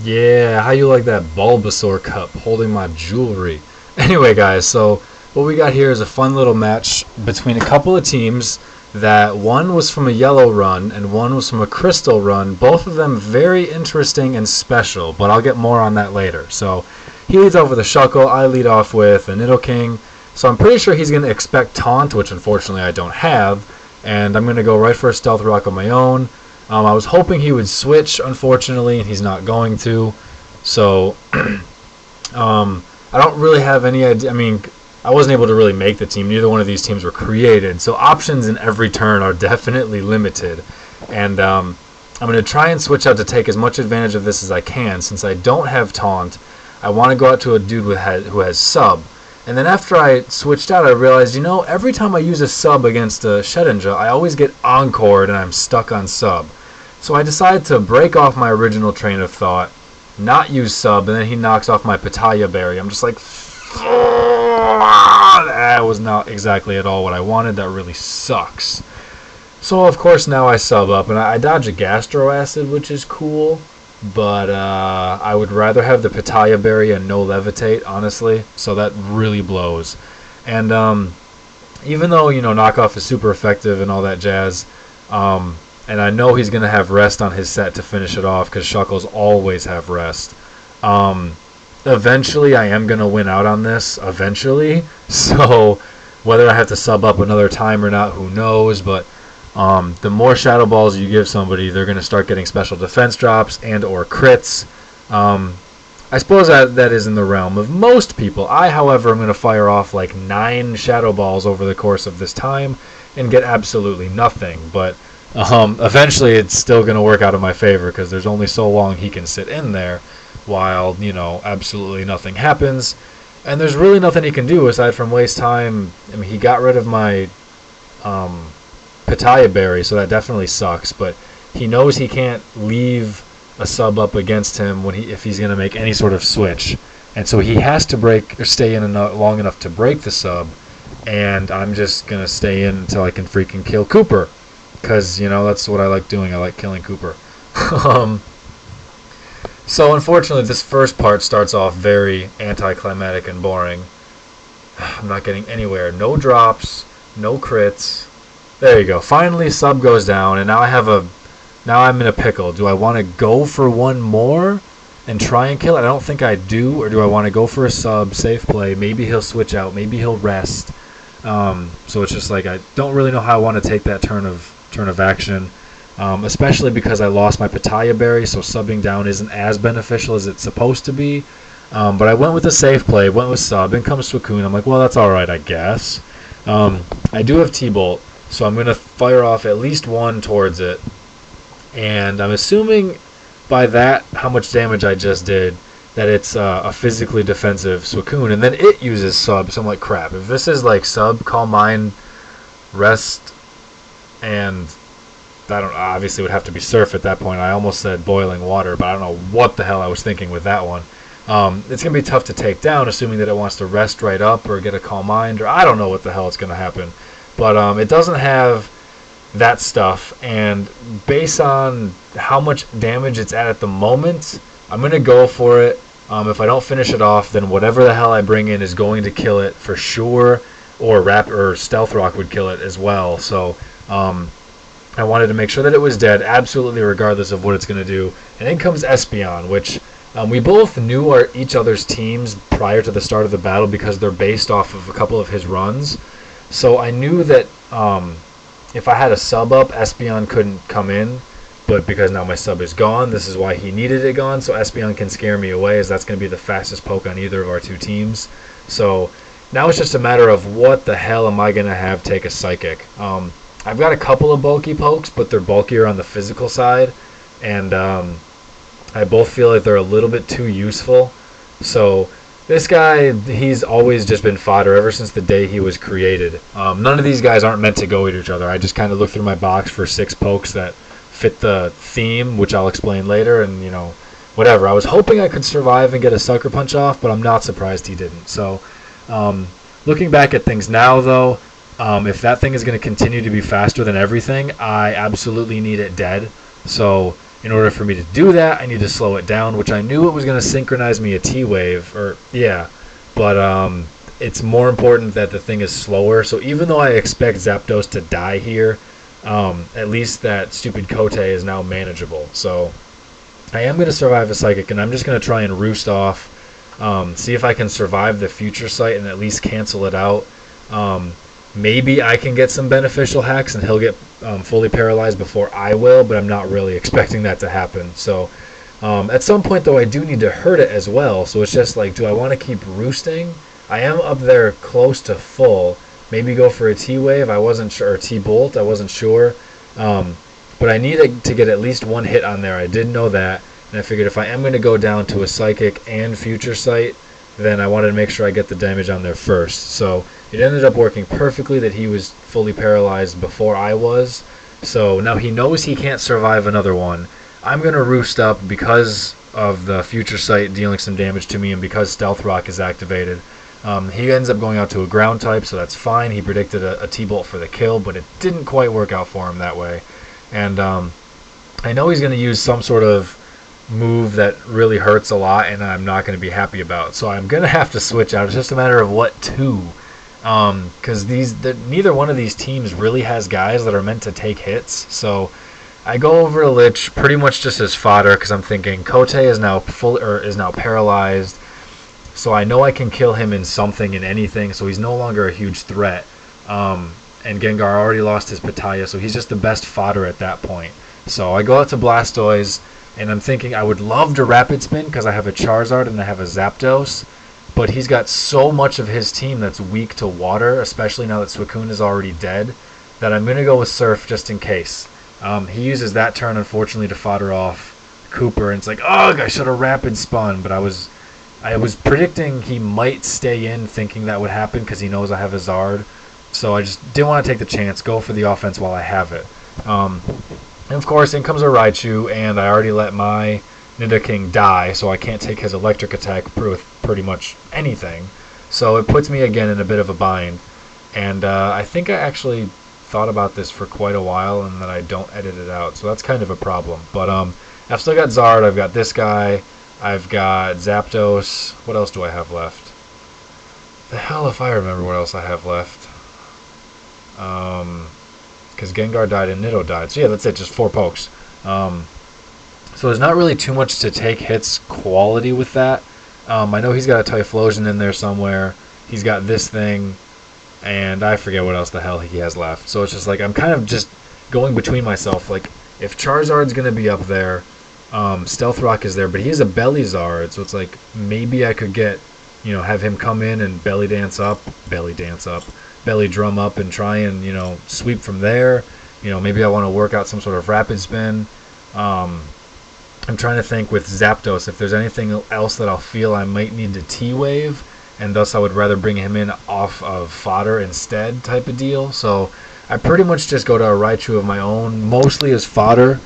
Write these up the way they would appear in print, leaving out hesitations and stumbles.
Yeah, how you like that Bulbasaur cup holding my jewelry? Anyway, guys, so what we got here is a fun little match between a couple of teams that one was from a yellow run and one was from a crystal run. Both of them very interesting and special, but I'll get more on that later. So he leads off with a Shuckle, I lead off with a Nidoking. So I'm pretty sure he's going to expect Taunt, which unfortunately I don't have, and I'm going to go right for a Stealth Rock on my own. I was hoping he would switch, unfortunately, and he's not going to. So, I don't really have any idea. I mean, I wasn't able to really make the team. Neither one of these teams were created. So options in every turn are definitely limited. And I'm going to try and switch out to take as much advantage of this as I can. Since I don't have Taunt, I want to go out to a dude who has Sub. And then after I switched out, I realized, every time I use a Sub against a Shedinja, I always get Encored and I'm stuck on Sub. So I decided to break off my original train of thought, not use Sub, and then he knocks off my Pitaya Berry. I'm just like, that was not exactly at all what I wanted. That really sucks. So of course now I sub up, and I dodge a Gastro Acid, which is cool. But I would rather have the Pitaya Berry and no Levitate, honestly. So that really blows. And even though, knockoff is super effective and all that jazz, and I know he's going to have rest on his set to finish it off because Shuckles always have rest. Eventually, I am going to win out on this. Eventually. So whether I have to sub up another time or not, who knows. But the more Shadow Balls you give somebody, they're going to start getting special defense drops and or crits. I suppose that is in the realm of most people. I, however, am going to fire off like 9 Shadow Balls over the course of this time and get absolutely nothing. But eventually it's still going to work out in my favor because there's only so long he can sit in there while, absolutely nothing happens. And there's really nothing he can do aside from waste time. I mean, he got rid of my Pitaya Berry, so that definitely sucks. But he knows he can't leave a sub up against him if he's going to make any sort of switch. And so he has to stay in long enough to break the sub. And I'm just going to stay in until I can freaking kill Cooper. Because, that's what I like doing. I like killing Cooper. So, unfortunately, this first part starts off very anticlimactic and boring. I'm not getting anywhere. No drops, no crits. There you go. Finally, sub goes down, and now I'm in a pickle. Do I want to go for one more and try and kill it? I don't think I do. Or do I want to go for a sub, safe play? Maybe he'll switch out. Maybe he'll rest. So it's just like I don't really know how I want to take that turn of action, especially because I lost my Pitaya Berry, so subbing down isn't as beneficial as it's supposed to be. But I went with a safe play, went with sub, and comes Suicune. I'm like, well, that's alright, I guess. I do have T-Bolt, so I'm going to fire off at least one towards it. And I'm assuming by that, how much damage I just did, that it's a physically defensive Suicune, and then it uses sub, so I'm like, crap. If this is like sub, Calm Mind, rest, and I don't know, obviously it would have to be surf at that point. I almost said boiling water, but I don't know what the hell I was thinking with that one. It's going to be tough to take down, assuming that it wants to rest right up or get a Calm Mind, or I don't know what the hell is going to happen. But it doesn't have that stuff, and based on how much damage it's at the moment, I'm going to go for it. If I don't finish it off, then whatever the hell I bring in is going to kill it for sure, or Stealth Rock would kill it as well. So I wanted to make sure that it was dead, absolutely regardless of what it's going to do. And then comes Espeon, which we both knew each other's teams prior to the start of the battle because they're based off of a couple of his runs. So I knew that if I had a sub up, Espeon couldn't come in. But because now my sub is gone, this is why he needed it gone. So Espeon can scare me away, as that's going to be the fastest poke on either of our two teams. So now it's just a matter of what the hell am I going to have take a Psychic. I've got a couple of bulky pokes, but they're bulkier on the physical side. And I both feel like they're a little bit too useful. So this guy, he's always just been fodder ever since the day he was created. None of these guys aren't meant to go at each other. I just kind of looked through my box for 6 pokes that fit the theme, which I'll explain later, and whatever. I was hoping I could survive and get a Sucker Punch off, but I'm not surprised he didn't. So looking back at things now, though, if that thing is going to continue to be faster than everything, I absolutely need it dead. So In order for me to do that, I need to slow it down, which I knew it was going to synchronize me a T-Wave, but it's more important that the thing is slower. So even though I expect Zapdos to die here, at least that stupid Kote is now manageable. So I am going to survive a Psychic, and I'm just going to try and roost off, see if I can survive the Future Sight and at least cancel it out. Maybe I can get some beneficial hacks and he'll get fully paralyzed before I will, but I'm not really expecting that to happen. So at some point, though, I do need to hurt it as well. So it's just like, do I want to keep roosting? I am up there close to full. Maybe go for a T-Wave. I wasn't sure, or T-Bolt. I wasn't sure. But I needed to get at least one hit on there. I did know that. And I figured if I am going to go down to a Psychic and Future Sight, then I wanted to make sure I get the damage on there first. So it ended up working perfectly that he was fully paralyzed before I was. So now he knows he can't survive another one. I'm going to roost up because of the Future Sight dealing some damage to me and because Stealth Rock is activated. He ends up going out to a ground type, so that's fine. He predicted a T-Bolt for the kill, but it didn't quite work out for him that way. And I know he's going to use some sort of move that really hurts a lot, and I'm not going to be happy about. So I'm going to have to switch out. It's just a matter of what to. Because neither one of these teams really has guys that are meant to take hits. So I go over to Lich pretty much just as fodder because I'm thinking Kote is now paralyzed. So I know I can kill him in something, in anything. So he's no longer a huge threat. And Gengar already lost his Pitaya, so he's just the best fodder at that point. So I go out to Blastoise, and I'm thinking I would love to Rapid Spin because I have a Charizard and I have a Zapdos. But he's got so much of his team that's weak to water, especially now that Suicune is already dead, that I'm going to go with Surf just in case. He uses that turn, unfortunately, to fodder off Cooper, and it's like, ugh, I should have Rapid Spun, but I was predicting he might stay in thinking that would happen because he knows I have a Zard. So I just didn't want to take the chance, go for the offense while I have it. And of course, in comes a Raichu, and I already let my Nidoking die, so I can't take his electric attack with pretty much anything. So it puts me again in a bit of a bind. And I think I actually thought about this for quite a while, and then I don't edit it out, so that's kind of a problem. But I've still got Zard, I've got this guy, I've got Zapdos. What else do I have left? The hell if I remember what else I have left. Because Gengar died and Nido died. So yeah, that's it, just 4 pokes. So there's not really too much to take hits quality with that. I know he's got a Typhlosion in there somewhere. He's got this thing, and I forget what else the hell he has left. So it's just like I'm kind of just going between myself. Like, if Charizard's going to be up there, Stealth Rock is there, but he has a Belly Zard, so it's like maybe I could get, have him come in and belly drum up and try and, sweep from there. Maybe I want to work out some sort of Rapid Spin. I'm trying to think with Zapdos if there's anything else that I'll feel I might need to T-Wave, and thus I would rather bring him in off of fodder instead type of deal. So I pretty much just go to a Raichu of my own, mostly as fodder.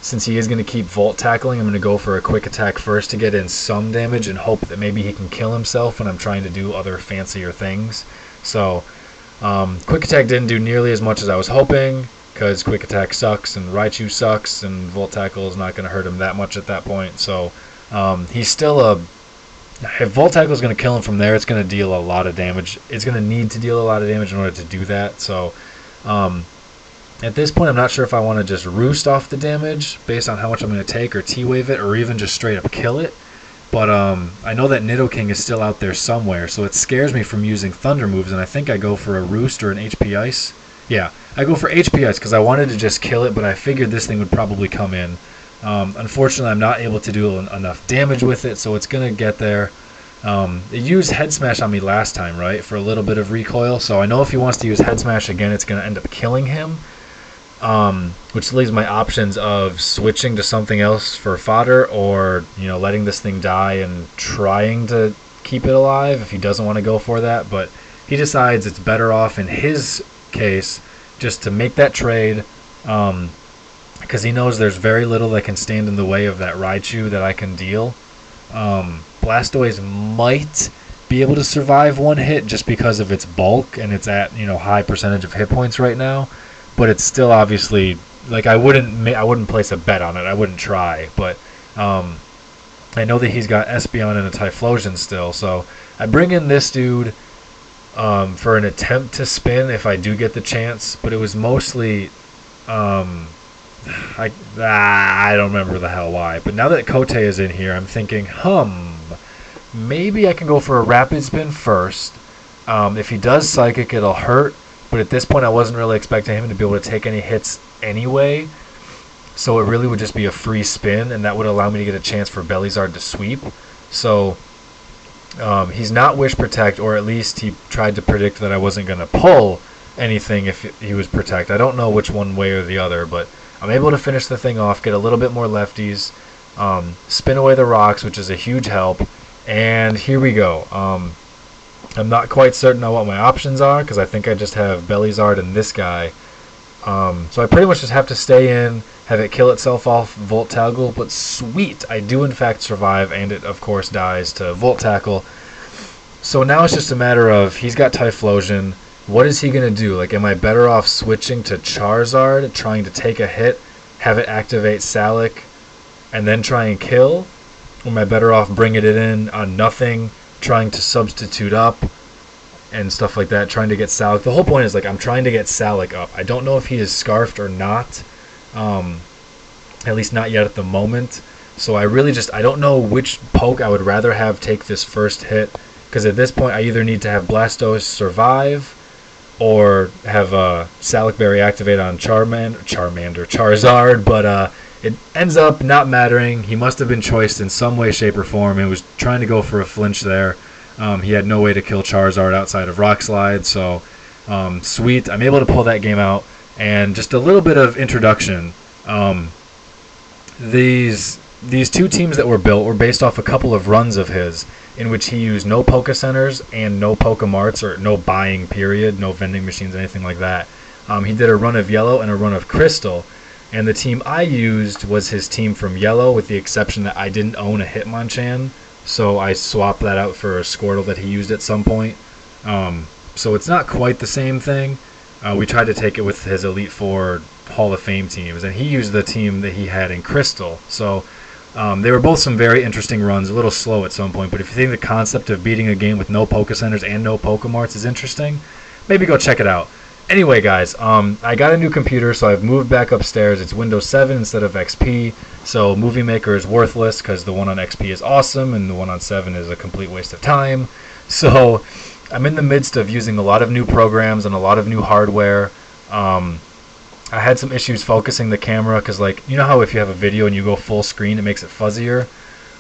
Since he is going to keep Volt Tackling, I'm going to go for a Quick Attack first to get in some damage and hope that maybe he can kill himself when I'm trying to do other fancier things. So Quick Attack didn't do nearly as much as I was hoping, because Quick Attack sucks and Raichu sucks, and Volt Tackle is not going to hurt him that much at that point. So he's still if Volt Tackle is going to kill him from there, it's going to deal a lot of damage. It's going to need to deal a lot of damage in order to do that. So at this point, I'm not sure if I want to just roost off the damage based on how much I'm going to take, or T-Wave it, or even just straight up kill it. But I know that Nidoking is still out there somewhere, so it scares me from using Thunder moves, and I think I go for a Roost or an HP Ice. Yeah, I go for HP Ice because I wanted to just kill it, but I figured this thing would probably come in. Unfortunately, I'm not able to do enough damage with it, so it's going to get there. It used Head Smash on me last time, right, for a little bit of recoil, so I know if he wants to use Head Smash again, it's going to end up killing him. Which leaves my options of switching to something else for fodder, or letting this thing die and trying to keep it alive if he doesn't want to go for that. But he decides it's better off in his case just to make that trade, because he knows there's very little that can stand in the way of that Raichu that I can deal. Blastoise might be able to survive one hit just because of its bulk and it's at high percentage of hit points right now. But it's still obviously like I wouldn't place a bet on it. I wouldn't try, but I know that he's got Espeon and a Typhlosion still, so I bring in this dude for an attempt to spin if I do get the chance, but it was mostly I don't remember the hell why. But now that Kote is in here, I'm thinking, maybe I can go for a rapid spin first. If he does Psychic, it'll hurt, but at this point I wasn't really expecting him to be able to take any hits anyway, so it really would just be a free spin, and that would allow me to get a chance for Bellizard to sweep. So he's not Wish Protect, or at least he tried to predict that I wasn't going to pull anything if he was Protect. I don't know which one way or the other, but I'm able to finish the thing off, get a little bit more lefties, spin away the rocks, which is a huge help, and here we go. I'm not quite certain on what my options are, because I think I just have Bellizard and this guy. So I pretty much just have to stay in, have it kill itself off Volt Tackle, but sweet, I do in fact survive, and it of course dies to Volt Tackle. So now it's just a matter of, he's got Typhlosion, what is he going to do? Like, am I better off switching to Charizard, trying to take a hit, have it activate Salic, and then try and kill? Or am I better off bringing it in on nothing, trying to substitute up, and stuff like that, trying to get Salic? The whole point is, like, I'm trying to get Salic up. I don't know if he is Scarfed or not, at least not yet at the moment. So I really just, I don't know which poke I would rather have take this first hit, because at this point I either need to have Blastoise survive, or have Salic Berry activate on Charizard, but it ends up not mattering. He must have been choiced in some way, shape, or form, and was trying to go for a flinch there. He had no way to kill Charizard outside of Rock Slide, so sweet. I'm able to pull that game out, and just a little bit of introduction. These two teams that were built were based off a couple of runs of his, in which he used no Pokecenters and no Pokemarts, or no buying period, no vending machines, anything like that. He did a run of Yellow and a run of Crystal, and the team I used was his team from Yellow, with the exception that I didn't own a Hitmonchan, so I swapped that out for a Squirtle that he used at some point. So it's not quite the same thing. We tried to take it with his Elite Four Hall of Fame teams, and he used the team that he had in Crystal. So they were both some very interesting runs, a little slow at some point, but if you think the concept of beating a game with no Pokecenters and no Pokemarts is interesting, maybe go check it out. Anyway, guys, I got a new computer, so I've moved back upstairs. It's Windows 7 instead of XP, so Movie Maker is worthless because the one on XP is awesome and the one on 7 is a complete waste of time. So I'm in the midst of using a lot of new programs and a lot of new hardware. I had some issues focusing the camera because, like, you know how if you have a video and you go full screen, it makes it fuzzier?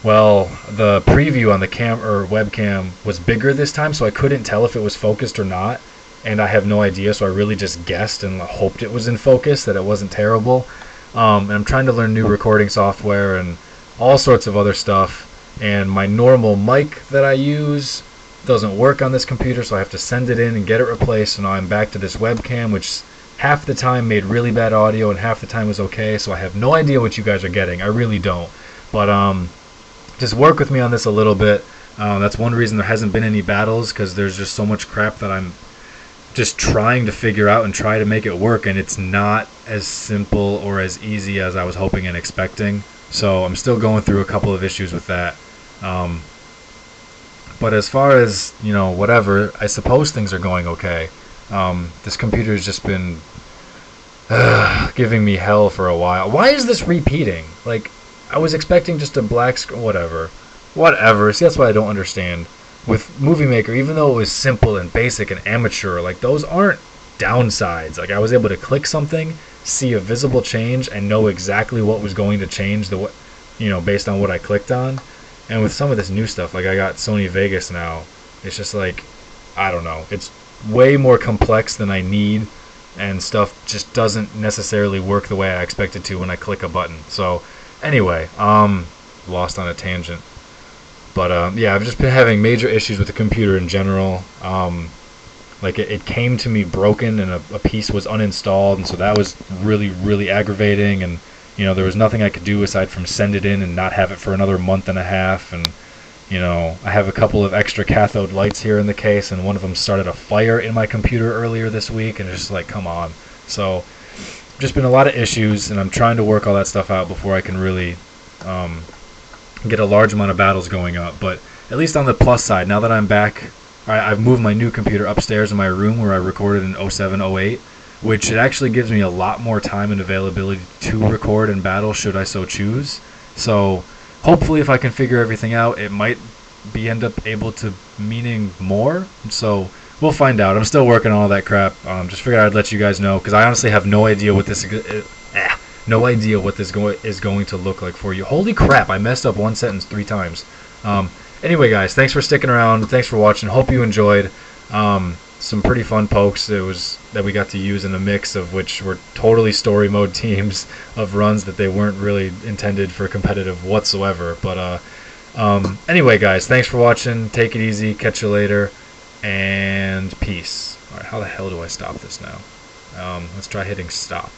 Well, the preview on the webcam was bigger this time, so I couldn't tell if it was focused or not, and I have no idea, so I really just guessed and hoped it was in focus, that it wasn't terrible. And I'm trying to learn new recording software and all sorts of other stuff, and my normal mic that I use doesn't work on this computer, so I have to send it in and get it replaced, so now I'm back to this webcam, which half the time made really bad audio and half the time was okay, so I have no idea what you guys are getting. I really don't. But just work with me on this a little bit. That's one reason there hasn't been any battles, because there's just so much crap that I'm just trying to figure out and try to make it work, and it's not as simple or as easy as I was hoping and expecting. So I'm still going through a couple of issues with that. But as far as, you know, whatever, I suppose things are going okay. This computer has just been giving me hell for a while. Why is this repeating? Like, I was expecting just a black screen. Whatever. See, that's what I don't understand. With Movie Maker, even though it was simple and basic and amateur, like, those aren't downsides. Like, I was able to click something, see a visible change, and know exactly what was going to change, based on what I clicked on. And with some of this new stuff, like, I got Sony Vegas now, it's just like, I don't know. It's way more complex than I need, and stuff just doesn't necessarily work the way I expect it to when I click a button. So anyway, lost on a tangent, but yeah, I've just been having major issues with the computer in general. Like, it came to me broken, and a piece was uninstalled, and so that was really, really aggravating, and there was nothing I could do aside from send it in and not have it for another month and a half. And I have a couple of extra cathode lights here in the case, and one of them started a fire in my computer earlier this week, and it's just like, come on. So just been a lot of issues, and I'm trying to work all that stuff out before I can really get a large amount of battles going up. But at least on the plus side, now that I'm back, I've moved my new computer upstairs in my room where I recorded in 07, 08, which it actually gives me a lot more time and availability to record and battle should I so choose. So hopefully if I can figure everything out, it might end up able to meaning more. So we'll find out. I'm still working on all that crap. Just figured I'd let you guys know, because I honestly have no idea what this is going to look like for you. Holy crap, I messed up one sentence 3 times. Anyway, guys, thanks for sticking around. Thanks for watching. Hope you enjoyed. Some pretty fun pokes that we got to use in a mix of which were totally story mode teams of runs that they weren't really intended for competitive whatsoever. But anyway, guys, thanks for watching. Take it easy. Catch you later. And peace. Alright, how the hell do I stop this now? Let's try hitting stop.